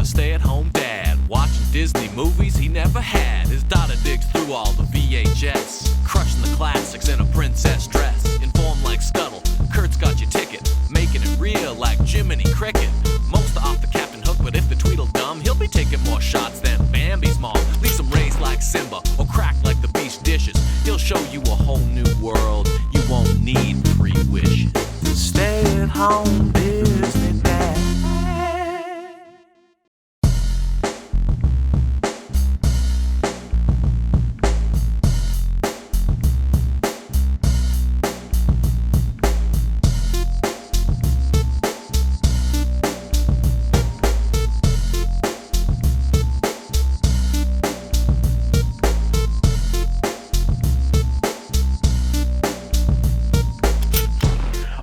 a stay-at-home dad, watching Disney movies he never had. His daughter digs through all the VHS, crushing the classics in a princess dress. Informed like Scuttle, Kurt's got your ticket, making it real like Jiminy Cricket. Most are off the Captain Hook, but if the Tweedledum, he'll be taking more shots than Bambi's mom. Leaves him raised like Simba, or cracked like the beach dishes. He'll show you a whole new world, you won't need 3 wishes. Stay at home, Disney Dad.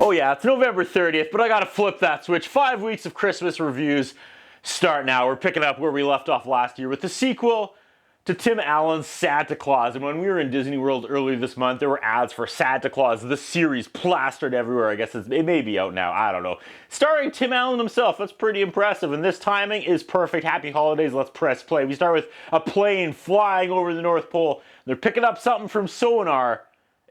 Oh yeah, it's November 30th, but I gotta flip that switch. 5 weeks of Christmas reviews start now. We're picking up where we left off last year with the sequel to Tim Allan's Santa Claus. And when we were in Disney World earlier this month, there were ads for Santa Claus, the series, plastered everywhere. I guess it may be out now, I don't know. Starring Tim Allan himself, that's pretty impressive. And this timing is perfect. Happy holidays, let's press play. We start with a plane flying over the North Pole. They're picking up something from sonar.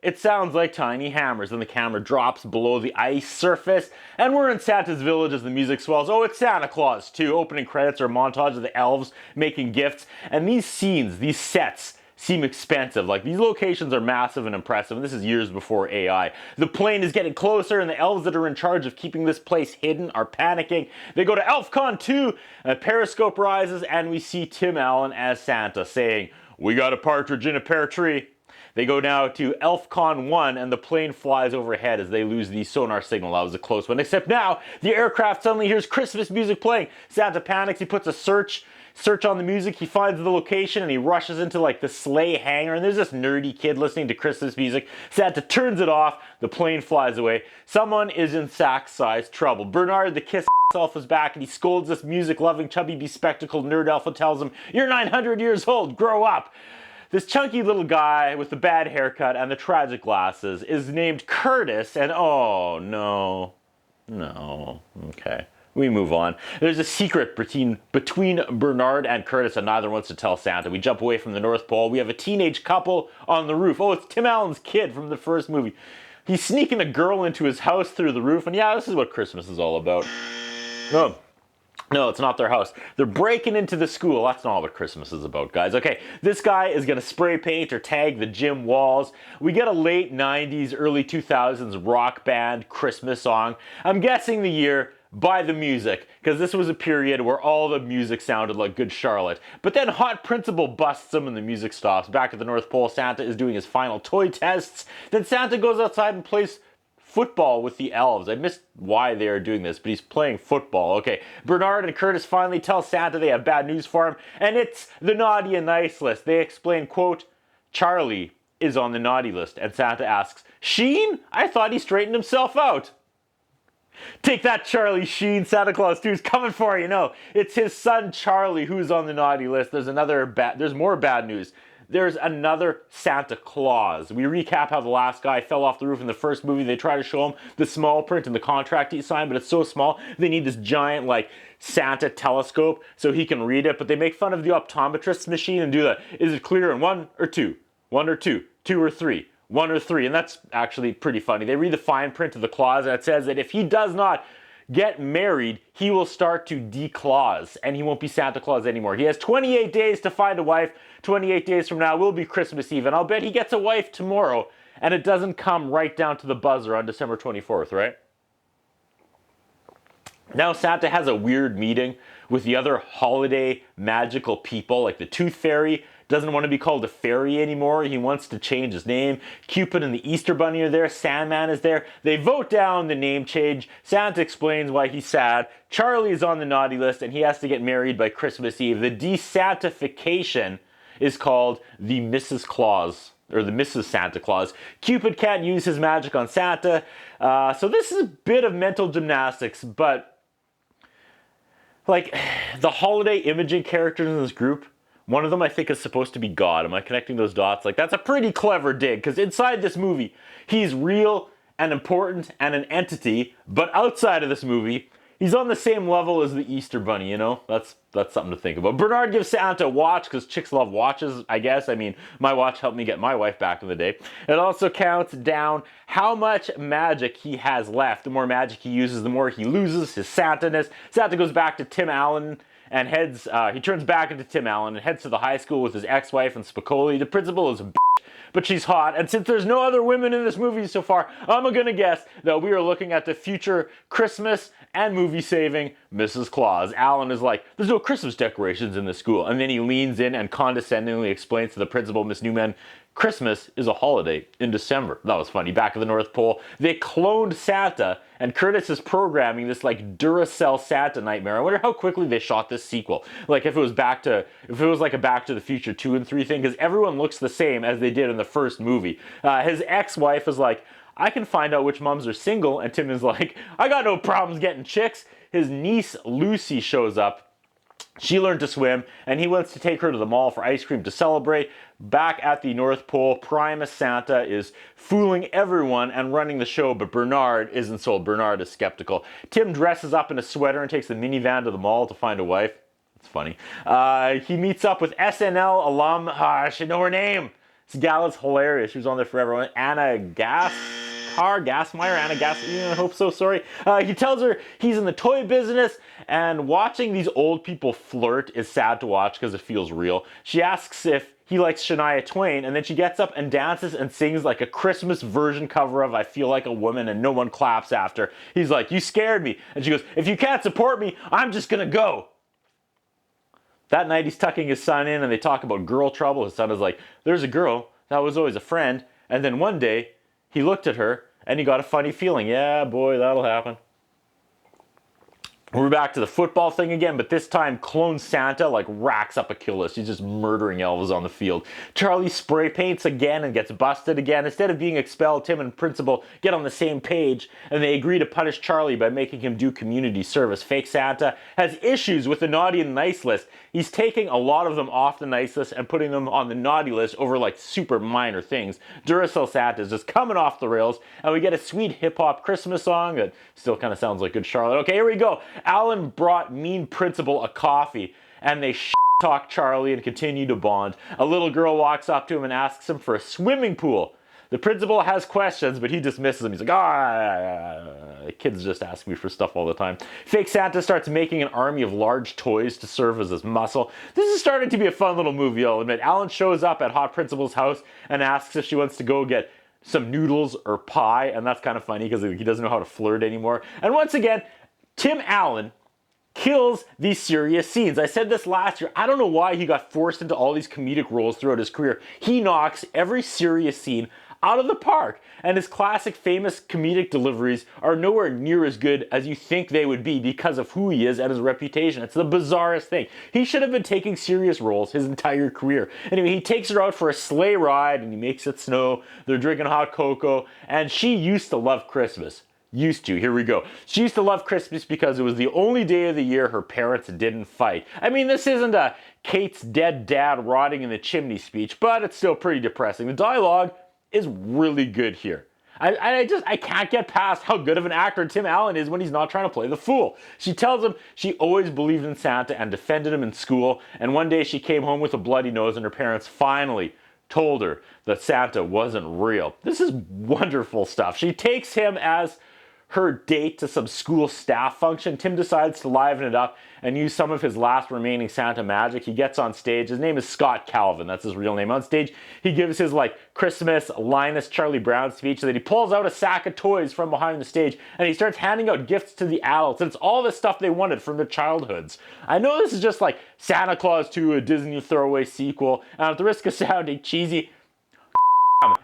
It sounds like tiny hammers, and the camera drops below the ice surface, and we're in Santa's village as the music swells. Oh, it's Santa Claus, too. Opening credits are a montage of the elves making gifts, and these scenes, these sets, seem expensive. Like, these locations are massive and impressive, and this is years before AI. The plane is getting closer, and the elves that are in charge of keeping this place hidden are panicking. They go to ElfCon 2, a periscope rises, and we see Tim Allan as Santa saying, "We got a partridge in a pear tree." They go now to ElfCon 1, and the plane flies overhead as they lose the sonar signal. That was a close one. Except now, the aircraft suddenly hears Christmas music playing. Santa panics. He puts a search on the music. He finds the location, and he rushes into like the sleigh hangar. And there's this nerdy kid listening to Christmas music. Santa turns it off. The plane flies away. Someone is in sack-sized trouble. Bernard, the kiss elf, is back, and he scolds this music-loving, chubby, bespectacled nerd elf and tells him, "You're 900 years old. Grow up." This chunky little guy with the bad haircut and the tragic glasses is named Curtis, and oh no, okay, we move on. There's a secret between Bernard and Curtis, and neither wants to tell Santa. We jump away from the North Pole. We have a teenage couple on the roof. Oh, it's Tim Allan's kid from the first movie. He's sneaking a girl into his house through the roof, and yeah, this is what Christmas is all about. No, it's not their house. They're breaking into the school. That's not what Christmas is about, guys. Okay, this guy is gonna spray paint or tag the gym walls. We get a late 90s, early 2000s rock band Christmas song. I'm guessing the year by the music, because this was a period where all the music sounded like Good Charlotte. But then Hot Principal busts him and the music stops. Back at the North Pole, Santa is doing his final toy tests. Then Santa goes outside and plays football with the elves. I missed why they are doing this, but he's playing football. Okay, Bernard and Curtis finally tell Santa they have bad news for him, and it's the naughty and nice list. They explain, quote, "Charlie is on the naughty list," and Santa asks, "Sheen? I thought he straightened himself out." Take that, Charlie Sheen. Santa Claus 2 is coming for you. No, it's his son Charlie who's on the naughty list. There's more bad news. There's another Santa Claus. We recap how the last guy fell off the roof in the first movie. They try to show him the small print in the contract he signed, but it's so small, they need this giant, like, Santa telescope so he can read it, but they make fun of the optometrist's machine and do that. Is it clear in 1 or 2? 1 or 2? 2 or 3? 1 or 3? And that's actually pretty funny. They read the fine print of the clause, and it says that if he does not get married, he will start to declause, and he won't be Santa Claus anymore. He has 28 days to find a wife. 28 days from now will be Christmas Eve, and I'll bet he gets a wife tomorrow, and it doesn't come right down to the buzzer on December 24th, right? Now Santa has a weird meeting with the other holiday magical people, like the Tooth Fairy doesn't want to be called a fairy anymore. He wants to change his name. Cupid and the Easter Bunny are there. Sandman is there. They vote down the name change. Santa explains why he's sad. Charlie is on the naughty list, and he has to get married by Christmas Eve. The desantification is called the Mrs. Claus, or the Mrs. Santa Claus. Cupid can't use his magic on Santa. So this is a bit of mental gymnastics, but like the holiday imaging characters in this group, one of them I think is supposed to be God. Am I connecting those dots? Like, that's a pretty clever dig, because inside this movie, he's real and important and an entity, but outside of this movie, He's on the same level as the Easter Bunny, you know? That's something to think about. Bernard gives Santa a watch because chicks love watches, I guess. I mean, my watch helped me get my wife back in the day. It also counts down how much magic he has left. The more magic he uses, the more he loses his Santa-ness. Santa goes back to Tim Allan and he turns back into Tim Allan and heads to the high school with his ex-wife and Spicoli. The principal is a but she's hot. And since there's no other women in this movie so far, I'm gonna guess that we are looking at the future Christmas and movie-saving Mrs. Claus. Alan is like, there's no Christmas decorations in the school. And then he leans in and condescendingly explains to the principal, Miss Newman, Christmas is a holiday in December. That was funny. Back at the North Pole, they cloned Santa, and Curtis is programming this like Duracell Santa nightmare. I wonder how quickly they shot this sequel. Like if it was like a Back to the Future 2 and 3 thing, because everyone looks the same as they did in the first movie. His ex-wife is like, I can find out which moms are single, and Tim is like, I got no problems getting chicks. His niece Lucy shows up. She learned to swim, and he wants to take her to the mall for ice cream to celebrate. Back at the North Pole, Primus Santa is fooling everyone and running the show, but Bernard isn't sold. Bernard is skeptical. Tim dresses up in a sweater and takes the minivan to the mall to find a wife. It's funny. He meets up with SNL alum, I should know her name. This gal is hilarious. She was on there forever. Anna Gassmeyer, I hope so, sorry. He tells her he's in the toy business, and watching these old people flirt is sad to watch because it feels real. She asks if he likes Shania Twain, and then she gets up and dances and sings like a Christmas version cover of I Feel Like a Woman, and no one claps after. He's like, you scared me. And she goes, if you can't support me, I'm just gonna go. That night he's tucking his son in and they talk about girl trouble. His son is like, there's a girl that was always a friend, and then one day he looked at her and he got a funny feeling. Yeah, boy, that'll happen. We're back to the football thing again, but this time Clone Santa like racks up a kill list. He's just murdering elves on the field. Charlie spray paints again and gets busted again. Instead of being expelled, Tim and Principal get on the same page and they agree to punish Charlie by making him do community service. Fake Santa has issues with the naughty and nice list. He's taking a lot of them off the nice list and putting them on the naughty list over like super minor things. Duracell Santa is just coming off the rails, and we get a sweet hip-hop Christmas song that still kind of sounds like Good Charlotte. Okay, here we go. Alan brought mean Principal a coffee, and they talk Charlie and continue to bond. A little girl walks up to him and asks him for a swimming pool. The principal has questions, but he dismisses them. He's like, kids just ask me for stuff all the time. Fake Santa starts making an army of large toys to serve as his muscle. This is starting to be a fun little movie, I'll admit. Alan shows up at Hot Principal's house and asks if she wants to go get some noodles or pie, and that's kind of funny because he doesn't know how to flirt anymore. And once again, Tim Allan kills these serious scenes. I said this last year. I don't know why he got forced into all these comedic roles throughout his career. He knocks every serious scene out of the park, and his classic famous comedic deliveries are nowhere near as good as you think they would be because of who he is and his reputation. It's the bizarrest thing. He should have been taking serious roles his entire career. Anyway, he takes her out for a sleigh ride and he makes it snow. They're drinking hot cocoa, and she used to love Christmas. Used to. Here we go. She used to love Christmas because it was the only day of the year her parents didn't fight. I mean, this isn't a Kate's dead dad rotting in the chimney speech, but it's still pretty depressing. The dialogue is really good here. I can't get past how good of an actor Tim Allan is when he's not trying to play the fool. She tells him she always believed in Santa and defended him in school, and one day she came home with a bloody nose and her parents finally told her that Santa wasn't real. This is wonderful stuff. She takes him as her date to some school staff function. Tim decides to liven it up and use some of his last remaining Santa magic. He gets on stage. His name is Scott Calvin. That's his real name. On stage, he gives his like Christmas Linus Charlie Brown speech. Then he pulls out a sack of toys from behind the stage and he starts handing out gifts to the adults. And it's all the stuff they wanted from their childhoods. I know this is just like Santa Claus 2, a Disney throwaway sequel. And at the risk of sounding cheesy,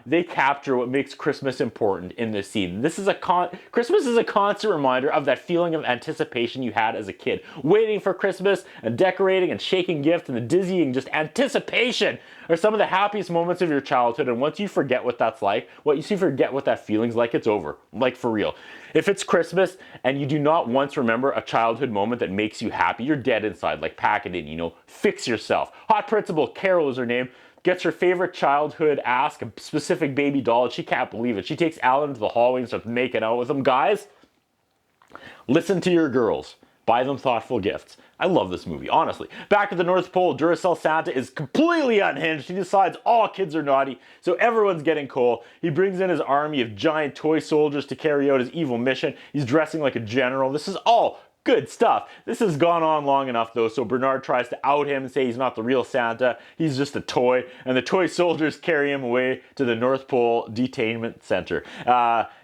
they capture what makes Christmas important in this scene. Christmas is a constant reminder of that feeling of anticipation you had as a kid. Waiting for Christmas and decorating and shaking gifts and the dizzying just anticipation are some of the happiest moments of your childhood. And once you forget what that's like, once you forget what that feeling's like, it's over. Like for real. If it's Christmas and you do not once remember a childhood moment that makes you happy, you're dead inside. Like pack it in, fix yourself. Hot Principal, Carol is her name, gets her favorite childhood ask, a specific baby doll, and she can't believe it. She takes Alan to the hallway and starts making out with him. Guys, Listen to your girls. Buy them thoughtful gifts. I love this movie, honestly. Back at the North Pole, Duracell Santa is completely unhinged. He decides all kids are naughty, so everyone's getting coal. He brings in his army of giant toy soldiers to carry out his evil mission. He's dressing like a general. This is all good stuff. This has gone on long enough though, so Bernard tries to out him and say he's not the real Santa, he's just a toy, and the toy soldiers carry him away to the North Pole Detainment Center.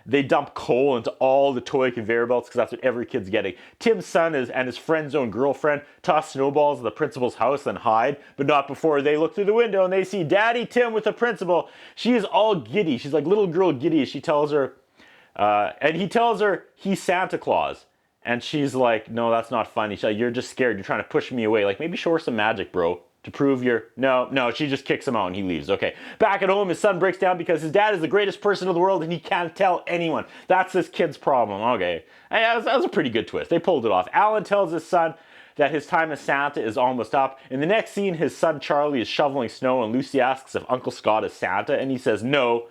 They dump coal into all the toy conveyor belts because that's what every kid's getting. Tim's son and his friend's own girlfriend toss snowballs at the principal's house and hide, but not before they look through the window and they see Daddy Tim with the principal. She is all giddy. She's like little girl giddy. She tells her, and he tells her he's Santa Claus. And she's like, no, that's not funny. She's like, you're just scared. You're trying to push me away. Like, maybe show her some magic, bro, to prove you're... No, she just kicks him out and he leaves. Okay. Back at home, his son breaks down because his dad is the greatest person in the world and he can't tell anyone. That's this kid's problem. Okay. And that was a pretty good twist. They pulled it off. Alan tells his son that his time as Santa is almost up. In the next scene, his son Charlie is shoveling snow and Lucy asks if Uncle Scott is Santa and he says no.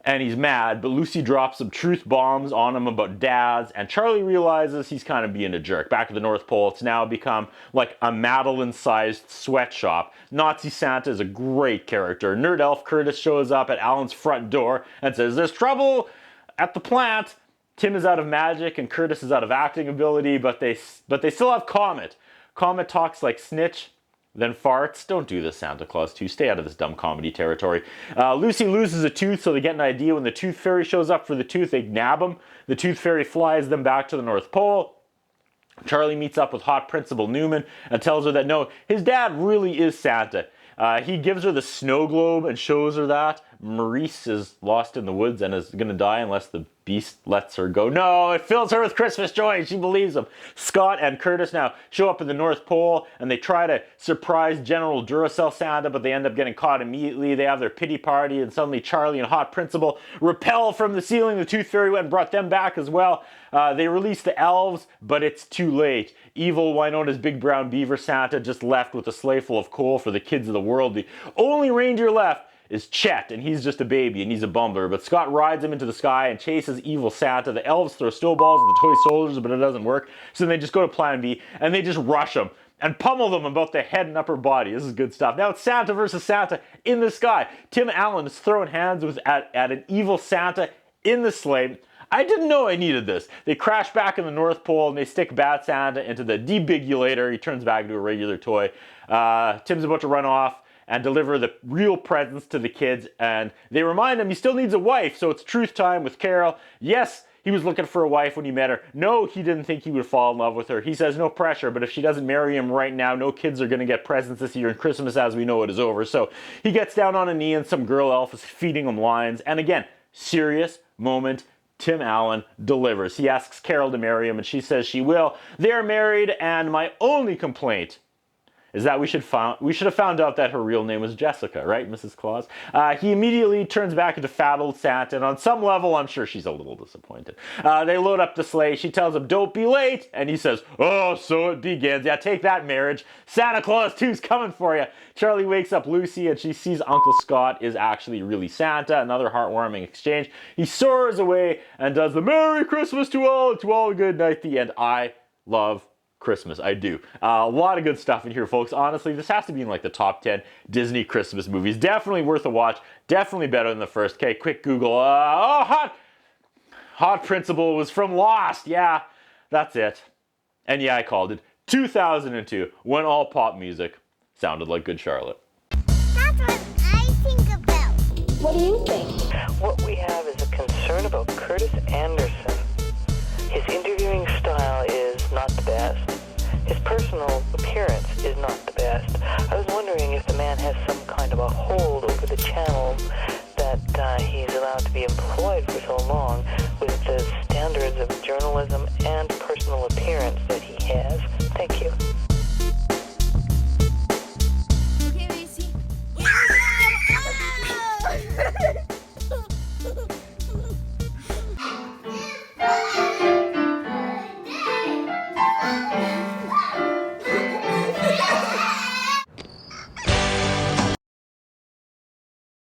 And he's mad, but Lucy drops some truth bombs on him about dads, and Charlie realizes he's kind of being a jerk. Back at the North Pole, it's now become like a Madeline-sized sweatshop. Nazi Santa is a great character. Nerd elf Curtis shows up at Alan's front door and says, there's trouble at the plant. Tim is out of magic and Curtis is out of acting ability, but they still have Comet. Comet talks like Snitch, then farts. Don't do this, Santa Claus 2. Stay out of this dumb comedy territory. Lucy loses a tooth, so they get an idea. When the tooth fairy shows up for the tooth, they nab him. The tooth fairy flies them back to the North Pole. Charlie meets up with hot Principal Newman and tells her that no, his dad really is Santa. He gives her the snow globe and shows her that Maurice is lost in the woods and is going to die unless the beast lets her go. No, it fills her with Christmas joy. She believes him. Scott and Curtis now show up at the North Pole and they try to surprise General Duracell Santa, but they end up getting caught immediately. They have their pity party and suddenly Charlie and Hot Principal repel from the ceiling. The Tooth Fairy went and brought them back as well. They release the elves, but it's too late. Evil Winona's Big Brown Beaver Santa just left with a sleigh full of coal for the kids of the world. The only reindeer left is Chet, and he's just a baby, and he's a bumbler. But Scott rides him into the sky and chases evil Santa. The elves throw snowballs at the toy soldiers, but it doesn't work. So they just go to Plan B, and they just rush him and pummel them about the head and upper body. This is good stuff. Now it's Santa versus Santa in the sky. Tim Allan is throwing hands at an evil Santa in the sleigh. I didn't know I needed this. They crash back in the North Pole and they stick Bad Santa into the debigulator. He turns back into a regular toy. Tim's about to run off and deliver the real presents to the kids, and they remind him he still needs a wife, so it's truth time with Carol. Yes, he was looking for a wife when he met her. No, he didn't think he would fall in love with her. He says no pressure, but if she doesn't marry him right now, no kids are going to get presents this year, and Christmas as we know it is over. So he gets down on a knee and some girl elf is feeding him lines, and again, serious moment. Tim Allan delivers. He asks Carol to marry him, and she says she will. They're married, and my only complaint is that we should have found out that her real name was Jessica, right, Mrs. Claus? He immediately turns back into fat old Santa, and on some level, I'm sure she's a little disappointed. They load up the sleigh. She tells him, don't be late, and he says, oh, so it begins. Yeah, take that, marriage. Santa Claus 2's coming for you. Charlie wakes up Lucy, and she sees Uncle Scott is actually really Santa. Another heartwarming exchange. He soars away and does the Merry Christmas to all a good night, the end. I love Christmas. I do. A lot of good stuff in here, folks. Honestly, this has to be in like the top 10 Disney Christmas movies. Definitely worth a watch. Definitely better than the first. Okay, quick Google. Hot Principal was from Lost. Yeah, that's it. And yeah, I called it. 2002, when all pop music sounded like Good Charlotte. That's what I think about. What do you think? What we have is a concern about Curtis Anderson. His interviewing style is not the best. His personal appearance is not the best. I was wondering if the man has some kind of a hold over the channel that he's allowed to be employed for so long with the standards of journalism and personal appearance